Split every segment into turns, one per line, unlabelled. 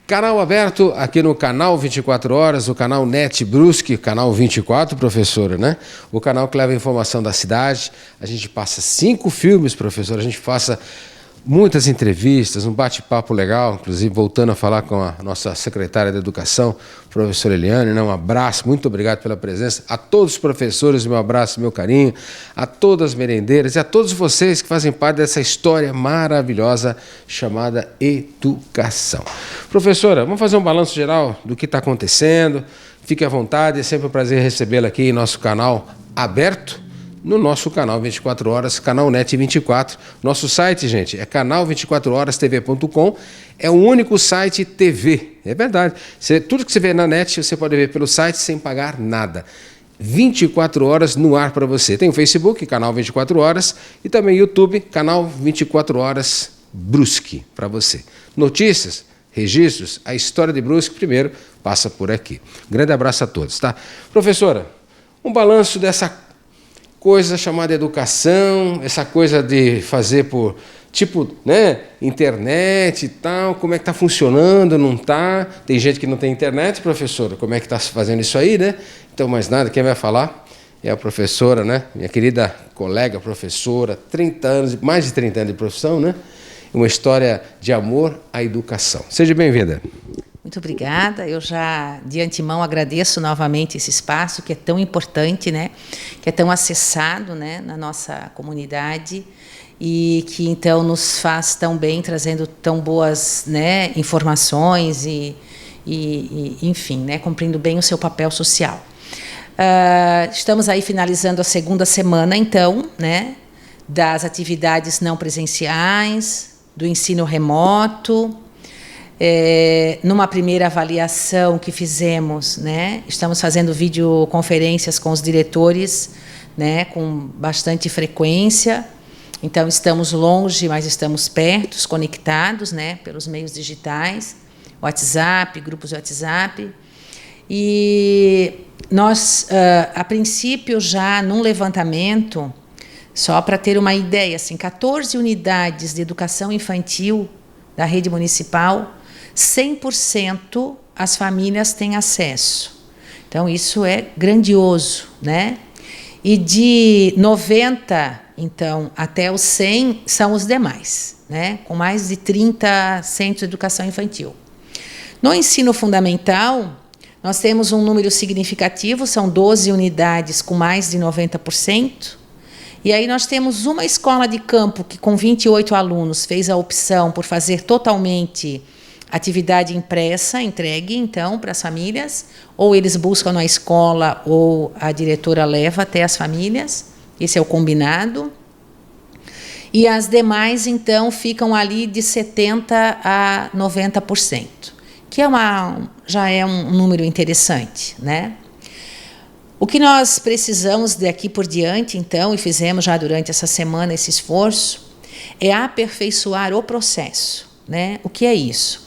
Canal aberto aqui no canal 24 horas, o canal NET Brusque, canal 24, professora, né? O canal que leva informação da cidade. A gente passa 5 filmes, professora, a gente passa muitas entrevistas, um bate-papo legal, inclusive voltando a falar com a nossa secretária de Educação, professora Eliane, né? Um abraço, muito obrigado pela presença. A todos os professores, meu abraço, meu carinho, a todas as merendeiras e a todos vocês que fazem parte dessa história maravilhosa chamada educação. Professora, vamos fazer um balanço geral do que está acontecendo. Fique à vontade, é sempre um prazer recebê-la aqui em nosso canal aberto, no nosso canal 24 horas, canal NET 24. Nosso site, gente, é canal24horastv.com. É o único site TV. É verdade. Tudo que você vê na NET, você pode ver pelo site sem pagar nada. 24 horas no ar para você. Tem o Facebook, canal 24 horas, e também YouTube, canal 24 horas Brusque, para você. Notícias, registros, a história de Brusque, primeiro, passa por aqui. Grande abraço a todos, tá? Professora, um balanço dessa coisa chamada educação, essa coisa de fazer por, tipo, né, internet e tal, como é que está funcionando, não está? Tem gente que não tem internet, professora, como é que está fazendo isso aí, né? Então, mais nada, quem vai falar é a professora, né? Minha querida colega professora, 30 anos, mais de 30 anos de profissão, né? Uma história de amor à educação. Seja bem-vinda.
Muito obrigada. Eu já, de antemão, agradeço novamente esse espaço que é tão importante, né? Que é tão acessado, né, na nossa comunidade e que, então, nos faz tão bem, trazendo tão boas, né, informações enfim, né, cumprindo bem o seu papel social. Estamos aí finalizando a segunda semana, então, né, das atividades não presenciais, do ensino remoto. Numa primeira avaliação que fizemos, né, estamos fazendo videoconferências com os diretores, né, com bastante frequência. Então, estamos longe, mas estamos perto, conectados, né, pelos meios digitais, WhatsApp, grupos de WhatsApp. E nós, a princípio, já num levantamento, só para ter uma ideia, assim, 14 unidades de educação infantil da rede municipal, 100% as famílias têm acesso. Então, isso é grandioso, né? E de 90, então, até os 100 são os demais, né? Com mais de 30 centros de educação infantil. No ensino fundamental, nós temos um número significativo, são 12 unidades com mais de 90%. E aí nós temos uma escola de campo que, com 28 alunos, fez a opção por fazer totalmente atividade impressa, entregue, então, para as famílias, ou eles buscam na escola ou a diretora leva até as famílias. Esse é o combinado. E as demais, então, ficam ali de 70% a 90%, que já é um número interessante, né? O que nós precisamos daqui por diante, então, e fizemos já durante essa semana esse esforço, é aperfeiçoar o processo, né? O que é isso?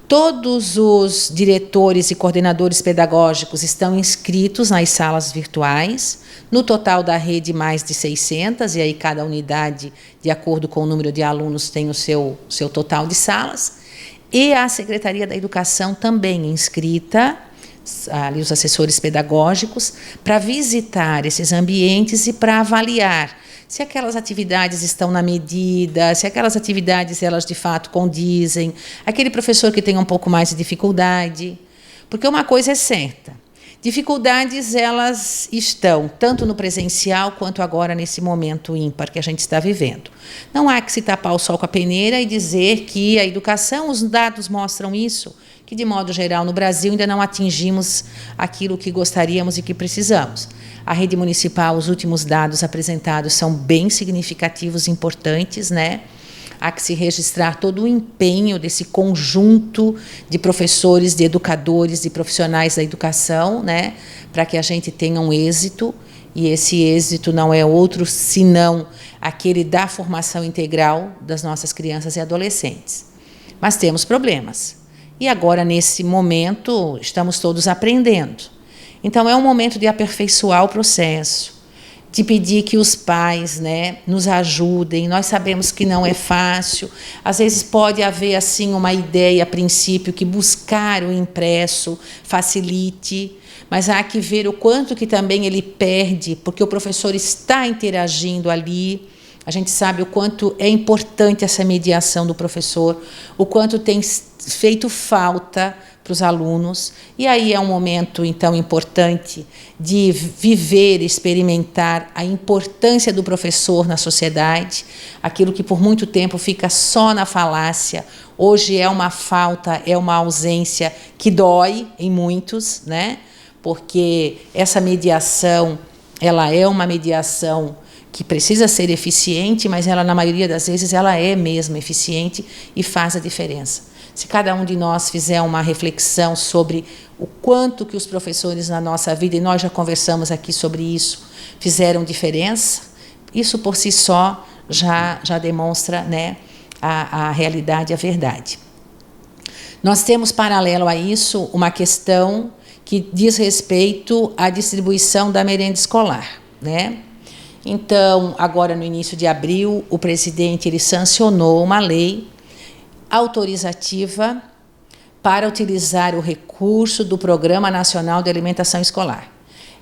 Todos os diretores e coordenadores pedagógicos estão inscritos nas salas virtuais, no total da rede mais de 600, e aí cada unidade, de acordo com o número de alunos, tem o seu total de salas, e a Secretaria da Educação também inscrita, ali os assessores pedagógicos, para visitar esses ambientes e para avaliar se aquelas atividades estão na medida, se aquelas atividades, elas de fato condizem, aquele professor que tem um pouco mais de dificuldade. Porque uma coisa é certa, dificuldades elas estão tanto no presencial quanto agora nesse momento ímpar que a gente está vivendo. Não há que se tapar o sol com a peneira e dizer que a educação, os dados mostram isso, que de modo geral no Brasil ainda não atingimos aquilo que gostaríamos e que precisamos. A rede municipal, os últimos dados apresentados são bem significativos, importantes, né? Há que se registrar todo o empenho desse conjunto de professores, de educadores, de profissionais da educação, né? Para que a gente tenha um êxito, e esse êxito não é outro senão aquele da formação integral das nossas crianças e adolescentes. Mas temos problemas. E agora, nesse momento, estamos todos aprendendo. Então, é um momento de aperfeiçoar o processo, de pedir que os pais, né, nos ajudem. Nós sabemos que não é fácil. Às vezes pode haver assim uma ideia a princípio que buscar o impresso facilite, mas há que ver o quanto que também ele perde, porque o professor está interagindo ali. A gente sabe o quanto é importante essa mediação do professor, o quanto tem feito falta para os alunos. E aí é um momento, então, importante de viver, experimentar a importância do professor na sociedade, aquilo que por muito tempo fica só na falácia. Hoje é uma falta, é uma ausência que dói em muitos, né? Porque essa mediação, ela é uma mediação que precisa ser eficiente, mas ela, na maioria das vezes, ela é mesmo eficiente e faz a diferença. Se cada um de nós fizer uma reflexão sobre o quanto que os professores na nossa vida, e nós já conversamos aqui sobre isso, fizeram diferença, isso por si só já demonstra, né, a realidade, a verdade. Nós temos, paralelo a isso, uma questão que diz respeito à distribuição da merenda escolar, né? Então, agora no início de abril, o presidente ele sancionou uma lei autorizativa para utilizar o recurso do Programa Nacional de Alimentação Escolar.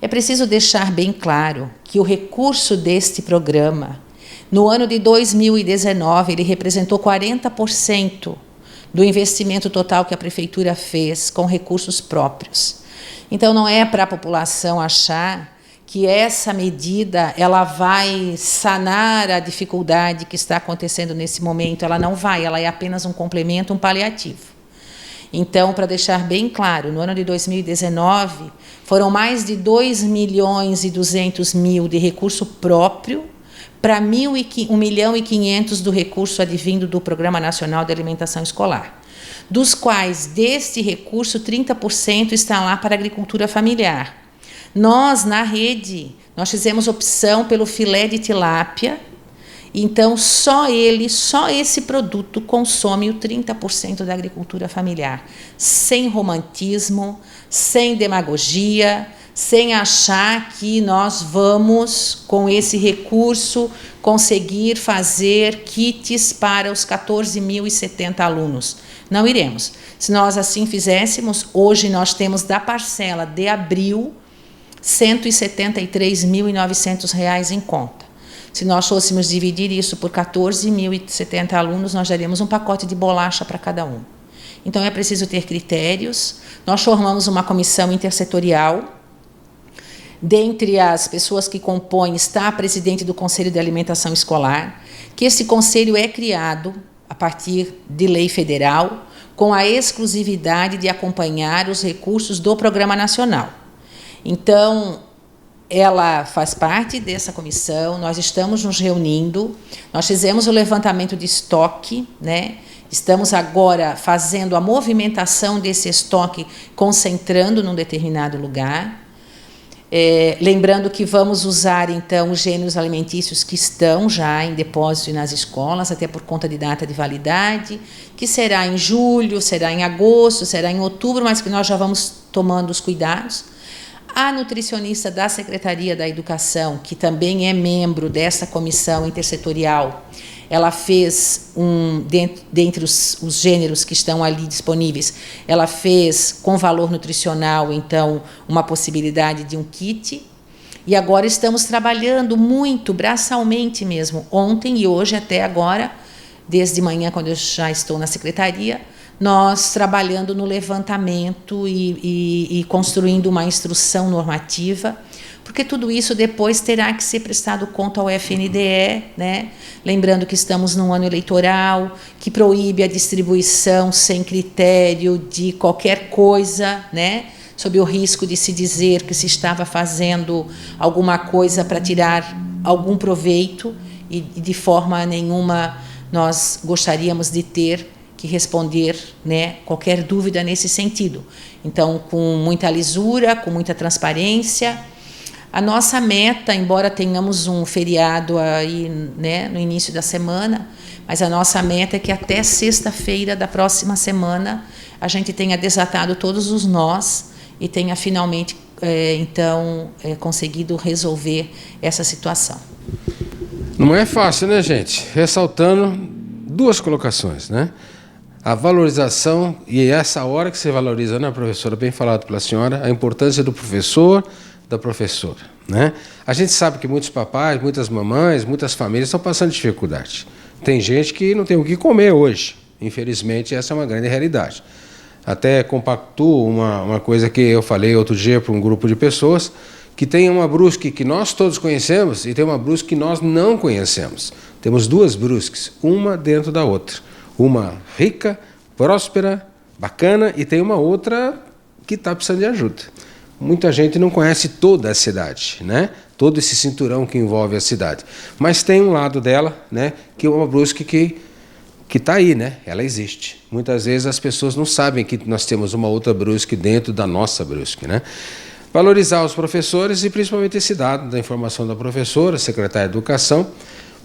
É preciso deixar bem claro que o recurso deste programa, no ano de 2019, ele representou 40% do investimento total que a Prefeitura fez com recursos próprios. Então, não é para a população achar que essa medida ela vai sanar a dificuldade que está acontecendo nesse momento. Ela não vai, ela é apenas um complemento, um paliativo. Então, para deixar bem claro, no ano de 2019, foram mais de 2.200.000 de recurso próprio para 1.500.000 do recurso advindo do Programa Nacional de Alimentação Escolar, dos quais, deste recurso, 30% está lá para a agricultura familiar. Nós, na rede, nós fizemos opção pelo filé de tilápia, então só esse produto consome o 30% da agricultura familiar, sem romantismo, sem demagogia, sem achar que nós vamos, com esse recurso, conseguir fazer kits para os 14.070 alunos. Não iremos. Se nós assim fizéssemos, hoje nós temos da parcela de abril R$ 173.900 em conta. Se nós fôssemos dividir isso por 14.070 alunos, nós daríamos um pacote de bolacha para cada um. Então, é preciso ter critérios. Nós formamos uma comissão intersetorial. Dentre as pessoas que compõem está a presidente do Conselho de Alimentação Escolar, que esse conselho é criado a partir de lei federal, com a exclusividade de acompanhar os recursos do Programa Nacional. Então, ela faz parte dessa comissão, nós estamos nos reunindo, nós fizemos o levantamento de estoque, né? Estamos agora fazendo a movimentação desse estoque, concentrando num determinado lugar. Lembrando que vamos usar, então, os gêneros alimentícios que estão já em depósito nas escolas, até por conta de data de validade, que será em julho, será em agosto, será em outubro, mas que nós já vamos tomando os cuidados. A nutricionista da Secretaria da Educação, que também é membro dessa comissão intersetorial, ela fez, dentre os gêneros que estão ali disponíveis, ela fez com valor nutricional, então, uma possibilidade de um kit. E agora estamos trabalhando muito, braçalmente mesmo, ontem e hoje até agora, desde manhã, quando eu já estou na secretaria, nós trabalhando no levantamento e construindo uma instrução normativa, porque tudo isso depois terá que ser prestado conta ao FNDE, né? Lembrando que estamos num ano eleitoral, que proíbe a distribuição sem critério de qualquer coisa, né? Sob o risco de se dizer que se estava fazendo alguma coisa para tirar algum proveito, e de forma nenhuma nós gostaríamos de ter que responder, né, qualquer dúvida nesse sentido. Então, com muita lisura, com muita transparência. A nossa meta, embora tenhamos um feriado aí, né, no início da semana, mas a nossa meta é que até sexta-feira da próxima semana a gente tenha desatado todos os nós e tenha finalmente então, conseguido resolver essa situação.
Não é fácil, né, gente? Ressaltando duas colocações, né? A valorização, e é essa hora que você valoriza, né, professora? Bem falado pela senhora, a importância do professor, da professora, né? A gente sabe que muitos papais, muitas mamães, muitas famílias estão passando dificuldade. Tem gente que não tem o que comer hoje. Infelizmente, essa é uma grande realidade. Até compactuo uma coisa que eu falei outro dia para um grupo de pessoas, que tem uma Brusque que nós todos conhecemos e tem uma Brusque que nós não conhecemos. Temos duas Brusques, uma dentro da outra. Uma rica, próspera, bacana, e tem uma outra que está precisando de ajuda. Muita gente não conhece toda a cidade, né? Todo esse cinturão que envolve a cidade. Mas tem um lado dela, né, que é uma Brusque que está aí, né? Ela existe. Muitas vezes as pessoas não sabem que nós temos uma outra Brusque dentro da nossa Brusque, né? Valorizar os professores e principalmente esse dado da informação da professora, secretária de Educação,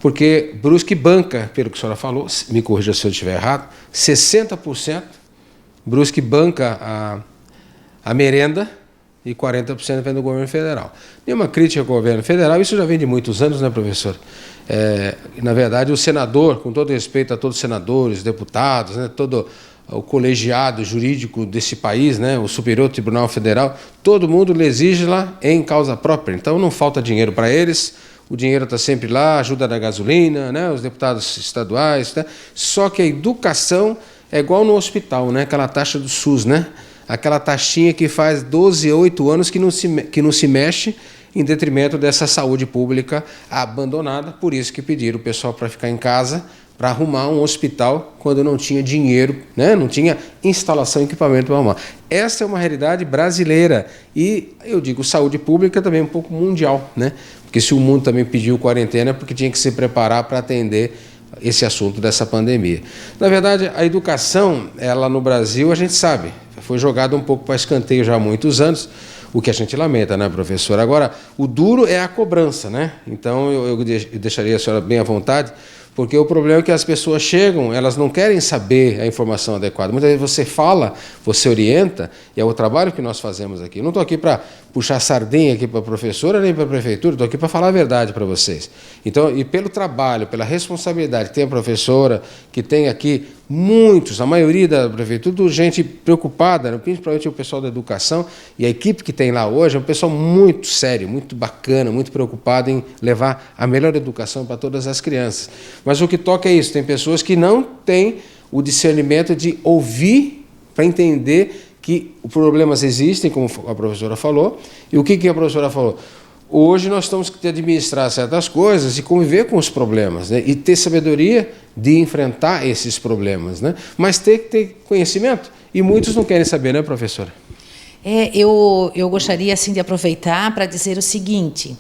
porque Brusque banca, pelo que a senhora falou, me corrija se eu estiver errado, 60% Brusque banca a merenda e 40% vem do governo federal. Nenhuma crítica ao governo federal, isso já vem de muitos anos, né, professor? Na verdade, o senador, com todo respeito a todos os senadores, deputados, né, todo o colegiado jurídico desse país, né, o Superior Tribunal Federal, todo mundo legisla em causa própria. Então, não falta dinheiro para eles, o dinheiro está sempre lá, ajuda da gasolina, né, os deputados estaduais, né? Só que a educação é igual no hospital, né, aquela taxa do SUS, né? Aquela taxinha que faz 12, 8 anos que não se mexe, em detrimento dessa saúde pública abandonada. Por isso que pediram o pessoal para ficar em casa, para arrumar um hospital quando não tinha dinheiro, né? Não tinha instalação e equipamento para arrumar. Essa é uma realidade brasileira e, eu digo, saúde pública também um pouco mundial, né? Porque se o mundo também pediu quarentena é porque tinha que se preparar para atender esse assunto dessa pandemia. Na verdade, a educação, ela no Brasil, a gente sabe, foi jogada um pouco para escanteio já há muitos anos, o que a gente lamenta, né, professor? Agora, o duro é a cobrança, né? Então, eu deixaria a senhora bem à vontade, porque o problema é que as pessoas chegam, elas não querem saber a informação adequada. Muitas vezes você fala, você orienta, e é o trabalho que nós fazemos aqui. Eu não estou aqui para puxar sardinha aqui para a professora nem para a prefeitura, estou aqui para falar a verdade para vocês. Então, e pelo trabalho, pela responsabilidade que tem a professora, que tem aqui muitos, a maioria da prefeitura, gente preocupada, principalmente o pessoal da educação, e a equipe que tem lá hoje é um pessoal muito sério, muito bacana, muito preocupado em levar a melhor educação para todas as crianças. Mas o que toca é isso, tem pessoas que não têm o discernimento de ouvir para entender que os problemas existem, como a professora falou, e o que a professora falou? Hoje nós temos que administrar certas coisas e conviver com os problemas, né? E ter sabedoria de enfrentar esses problemas, né? Mas ter que ter conhecimento, e muitos não querem saber, né, professora?
Eu gostaria assim, de aproveitar para dizer o seguinte,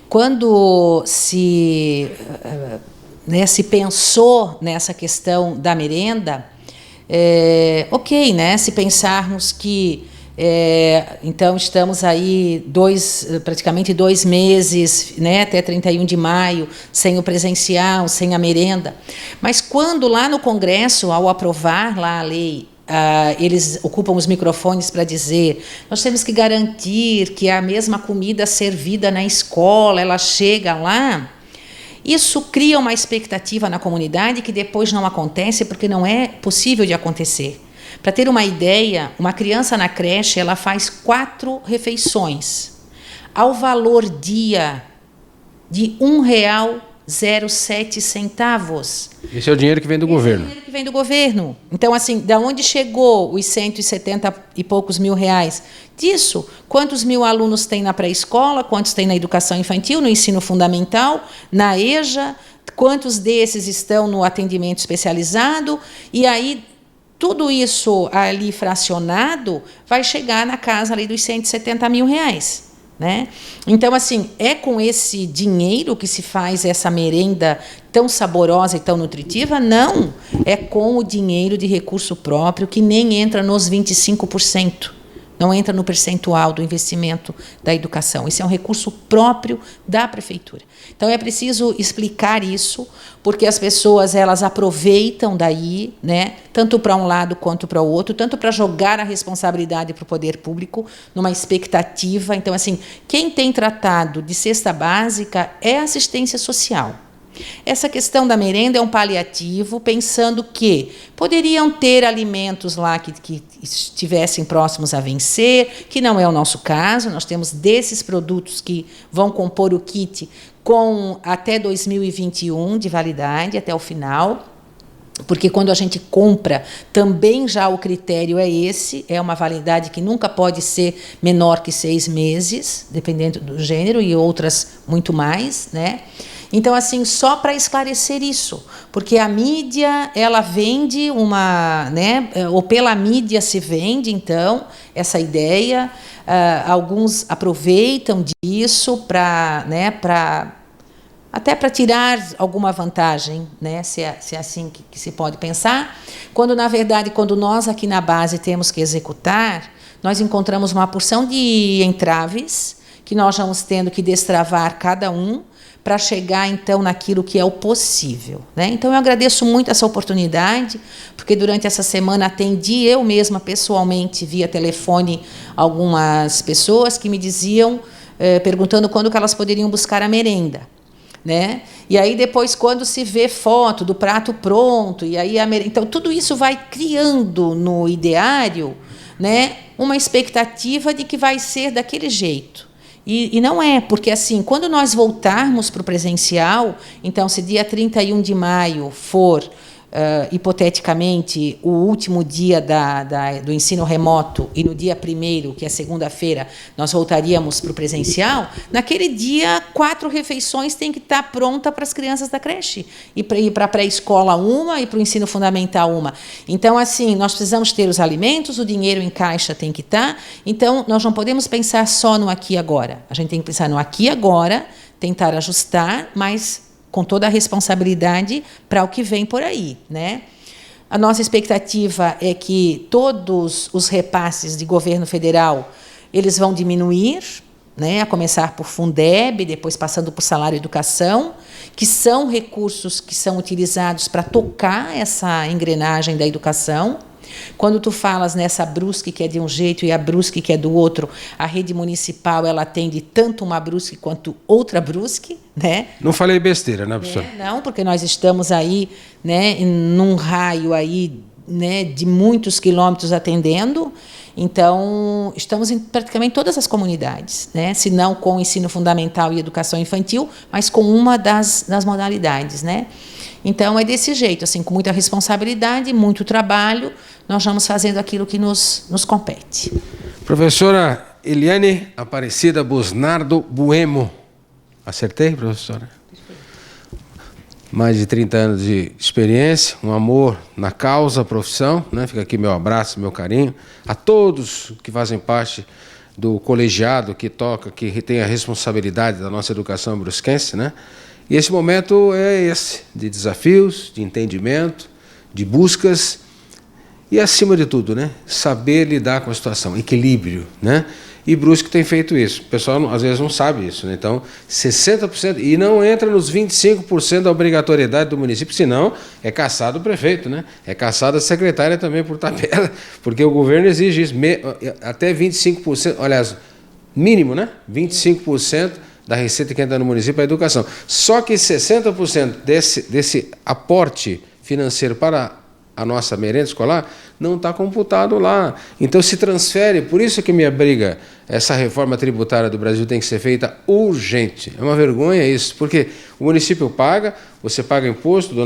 quando se pensou nessa questão da merenda, ok, né? Se pensarmos que então estamos aí praticamente 2 meses, né, até 31 de maio, sem o presencial, sem a merenda. Mas quando lá no Congresso, ao aprovar lá a lei, eles ocupam os microfones para dizer: nós temos que garantir que a mesma comida servida na escola, ela chega lá. Isso cria uma expectativa na comunidade que depois não acontece, porque não é possível de acontecer. Para ter uma ideia, uma criança na creche, ela faz 4 refeições, ao valor dia de R$ 1,07.
Esse é o dinheiro que vem do governo.
É o dinheiro que vem do governo. Então, assim, da onde chegou os 170 e poucos mil reais? Disso, quantos mil alunos tem na pré-escola, quantos tem na educação infantil, no ensino fundamental, na EJA, quantos desses estão no atendimento especializado, e aí tudo isso ali fracionado vai chegar na casa ali dos 170 mil reais. Né? Então, assim, é com esse dinheiro que se faz essa merenda tão saborosa e tão nutritiva? Não, é com o dinheiro de recurso próprio, que nem entra nos 25%. não entra no percentual do investimento da educação. Esse é um recurso próprio da prefeitura. Então é preciso explicar isso, porque as pessoas elas aproveitam daí, né, tanto para um lado quanto para o outro, tanto para jogar a responsabilidade para o poder público, numa expectativa. Então, assim, quem tem tratado de cesta básica é a assistência social. Essa questão da merenda é um paliativo, pensando que poderiam ter alimentos lá que estivessem próximos a vencer, que não é o nosso caso. Nós temos desses produtos que vão compor o kit com até 2021 de validade, até o final. Porque quando a gente compra, também já o critério é esse, é uma validade que nunca pode ser menor que 6 meses, dependendo do gênero, e outras muito mais, né? Então, assim, só para esclarecer isso, porque a mídia, ela vende uma, né, ou pela mídia se vende, então, essa ideia, alguns aproveitam disso para, né, até para tirar alguma vantagem, né, se é assim que se pode pensar, quando, na verdade, quando nós aqui na base temos que executar, nós encontramos uma porção de entraves que nós vamos tendo que destravar cada um, para chegar, então, naquilo que é o possível, né? Então, eu agradeço muito essa oportunidade, porque durante essa semana atendi eu mesma, pessoalmente, via telefone, algumas pessoas que me diziam, perguntando quando que elas poderiam buscar a merenda, né? E aí, depois, quando se vê foto do prato pronto, e aí então, tudo isso vai criando no ideário, né, uma expectativa de que vai ser daquele jeito. E não é, porque assim, quando nós voltarmos para o presencial, então, se dia 31 de maio for, hipoteticamente, o último dia do ensino remoto, e no dia 1º, que é segunda-feira, nós voltaríamos para o presencial, naquele dia, 4 refeições têm que estar prontas para as crianças da creche, e para a pré-escola uma, e para o ensino fundamental uma. Então, assim, nós precisamos ter os alimentos, o dinheiro em caixa tem que estar, então, nós não podemos pensar só no aqui e agora, a gente tem que pensar no aqui e agora, tentar ajustar, mas com toda a responsabilidade para o que vem por aí, né? A nossa expectativa é que todos os repasses de governo federal eles vão diminuir, né? A começar por Fundeb, depois passando por salário e educação, que são recursos que são utilizados para tocar essa engrenagem da educação. Quando tu falas nessa Brusque que é de um jeito e a Brusque que é do outro, a rede municipal ela atende tanto uma Brusque quanto outra Brusque, né?
Não falei besteira, né, professor?
Não, porque nós estamos aí, né, num raio aí, né, de muitos quilômetros atendendo. Então, estamos em praticamente todas as comunidades, né? Se não com o ensino fundamental e educação infantil, mas com uma das modalidades, né? Então, é desse jeito, assim, com muita responsabilidade, muito trabalho, nós vamos fazendo aquilo que nos compete.
Professora Eliane Aparecida Busnardo Buemo. Acertei, professora? Mais de 30 anos de experiência, um amor na causa, profissão, né? Fica aqui meu abraço, meu carinho. A todos que fazem parte do colegiado, que toca, que tem a responsabilidade da nossa educação brusquense, né? E esse momento é esse, de desafios, de entendimento, de buscas e, acima de tudo, né, saber lidar com a situação, equilíbrio, né? E Brusque tem feito isso. O pessoal, às vezes, não sabe isso, né? Então, 60%, e não entra nos 25% da obrigatoriedade do município, senão é caçado o prefeito, né? É caçada a secretária também por tabela, porque o governo exige isso, até 25%, aliás, mínimo, né? 25% da receita que entra no município é a educação. Só que 60% desse aporte financeiro para a nossa merenda escolar não está computado lá. Então se transfere, por isso que minha briga, essa reforma tributária do Brasil tem que ser feita urgente. É uma vergonha isso, porque o município paga, você paga imposto,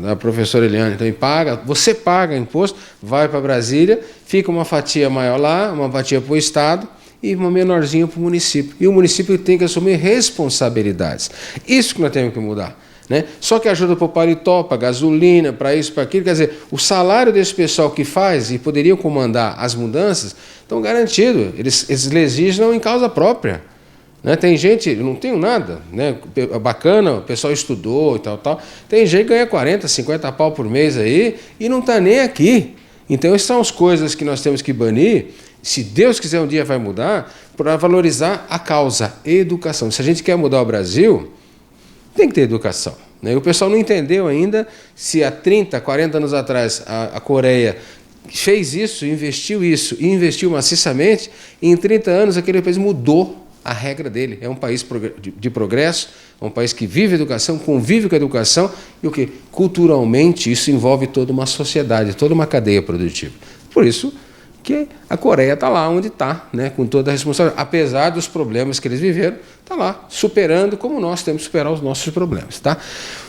a professora Eliane também paga, você paga imposto, vai para Brasília, fica uma fatia maior lá, uma fatia para o Estado, e uma menorzinha para o município. E o município tem que assumir responsabilidades. Isso que nós temos que mudar, né? Só que ajuda para o paletó, para gasolina, para isso, para aquilo. Quer dizer, o salário desse pessoal que faz e poderiam comandar as mudanças estão garantidos. Eles legislam em causa própria, né? Tem gente, não tenho nada, né? Bacana, o pessoal estudou e tal. Tem gente que ganha 40, 50 pau por mês aí e não está nem aqui. Então, essas são as coisas que nós temos que banir se Deus quiser um dia vai mudar, para valorizar a causa, educação. Se a gente quer mudar o Brasil, tem que ter educação. Né? E o pessoal não entendeu ainda se há 30, 40 anos atrás a Coreia fez isso, e investiu maciçamente, e em 30 anos aquele país mudou a regra dele. É um país de progresso, é um país que vive a educação, convive com a educação, e o que? Culturalmente isso envolve toda uma sociedade, toda uma cadeia produtiva. Por isso que a Coreia está lá onde está, né, com toda a responsabilidade. Apesar dos problemas que eles viveram, está lá, superando como nós temos que superar os nossos problemas. Tá?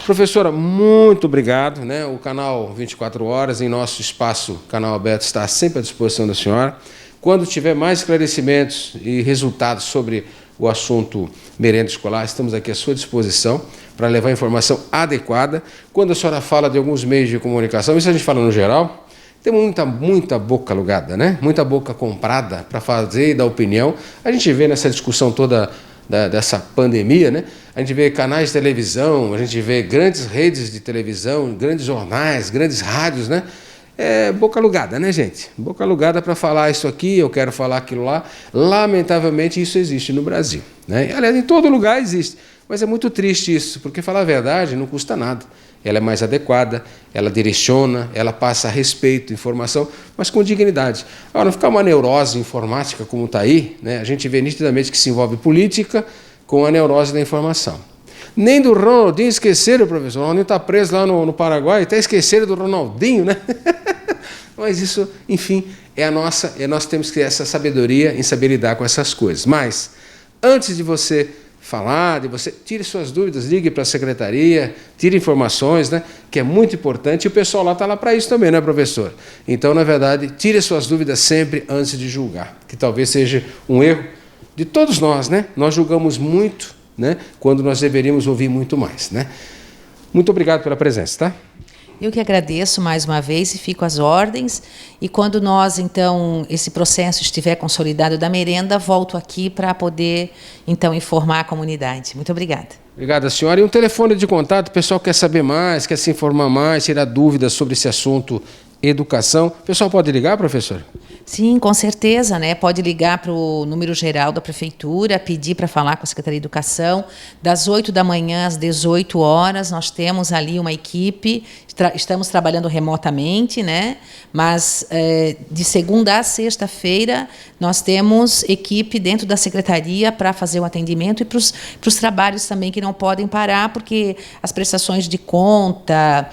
Professora, muito obrigado. Né? O canal 24 Horas, em nosso espaço, canal aberto, está sempre à disposição da senhora. Quando tiver mais esclarecimentos e resultados sobre o assunto merenda escolar, estamos aqui à sua disposição para levar a informação adequada. Quando a senhora fala de alguns meios de comunicação, isso a gente fala no geral, tem muita boca alugada, né? Muita boca comprada para fazer e dar opinião. A gente vê nessa discussão toda dessa pandemia, né? A gente vê canais de televisão, a gente vê grandes redes de televisão, grandes jornais, grandes rádios, né? É boca alugada, né, gente? Boca alugada para falar isso aqui, eu quero falar aquilo lá. Lamentavelmente, isso existe no Brasil, né? Aliás, em todo lugar existe. Mas é muito triste isso, porque falar a verdade não custa nada. Ela é mais adequada, ela direciona, ela passa respeito, informação, mas com dignidade. Agora, não ficar uma neurose informática como está aí, né? A gente vê nitidamente que se envolve política com a neurose da informação. Nem do Ronaldinho esqueceram, professor. O Ronaldinho está preso lá no Paraguai, até esqueceram do Ronaldinho, né? Mas isso, enfim, nós temos que ter essa sabedoria em saber lidar com essas coisas. Mas, antes de você falar, tire suas dúvidas, ligue para a secretaria, tire informações, né, que é muito importante, e o pessoal lá está lá para isso também, né, professor? Então, na verdade, tire suas dúvidas sempre antes de julgar, que talvez seja um erro de todos nós, né? Nós julgamos muito, né, quando nós deveríamos ouvir muito mais, né? Muito obrigado pela presença, tá?
Eu que agradeço mais uma vez e fico às ordens. E quando nós, então, esse processo estiver consolidado da merenda, volto aqui para poder, então, informar a comunidade. Muito obrigada.
Obrigada, senhora. E um telefone de contato, o pessoal quer saber mais, quer se informar mais, tirar dúvidas sobre esse assunto educação. O pessoal pode ligar, professor?
Sim, com certeza, né? Pode ligar para o número geral da Prefeitura, pedir para falar com a Secretaria de Educação. Das 8 da manhã às 18 horas, nós temos ali uma equipe, estamos trabalhando remotamente, né? Mas de segunda a sexta-feira, nós temos equipe dentro da Secretaria para fazer o atendimento e para os trabalhos também que não podem parar, porque as prestações de conta,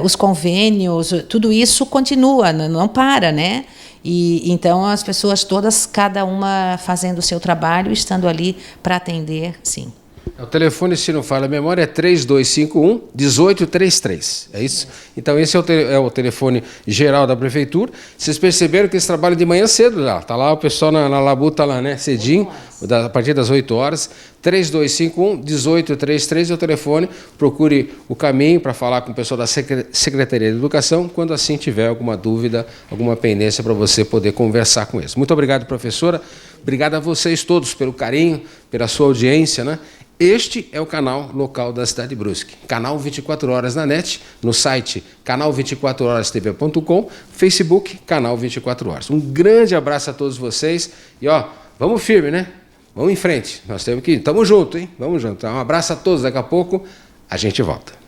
os convênios, tudo isso continua, não para, né? E então as pessoas todas, cada uma fazendo o seu trabalho, estando ali para atender, sim.
O telefone, se não falha a memória, é 3251-1833. É isso? Então, esse é o telefone geral da Prefeitura. Vocês perceberam que eles trabalham de manhã cedo lá. Está lá o pessoal na labuta, lá, né? Cedinho, a partir das 8 horas. 3251-1833 é o telefone. Procure o caminho para falar com o pessoal da Secretaria de Educação, quando assim tiver alguma dúvida, alguma pendência para você poder conversar com eles. Muito obrigado, professora. Obrigado a vocês todos pelo carinho, pela sua audiência, né? Este é o canal local da cidade de Brusque. Canal 24 Horas na net, no site canal24horastv.com, Facebook, Canal 24 Horas. Um grande abraço a todos vocês e, vamos firme, né? Vamos em frente. Nós temos que ir. Tamo junto, hein? Vamos junto. Um abraço a todos. Daqui a pouco a gente volta.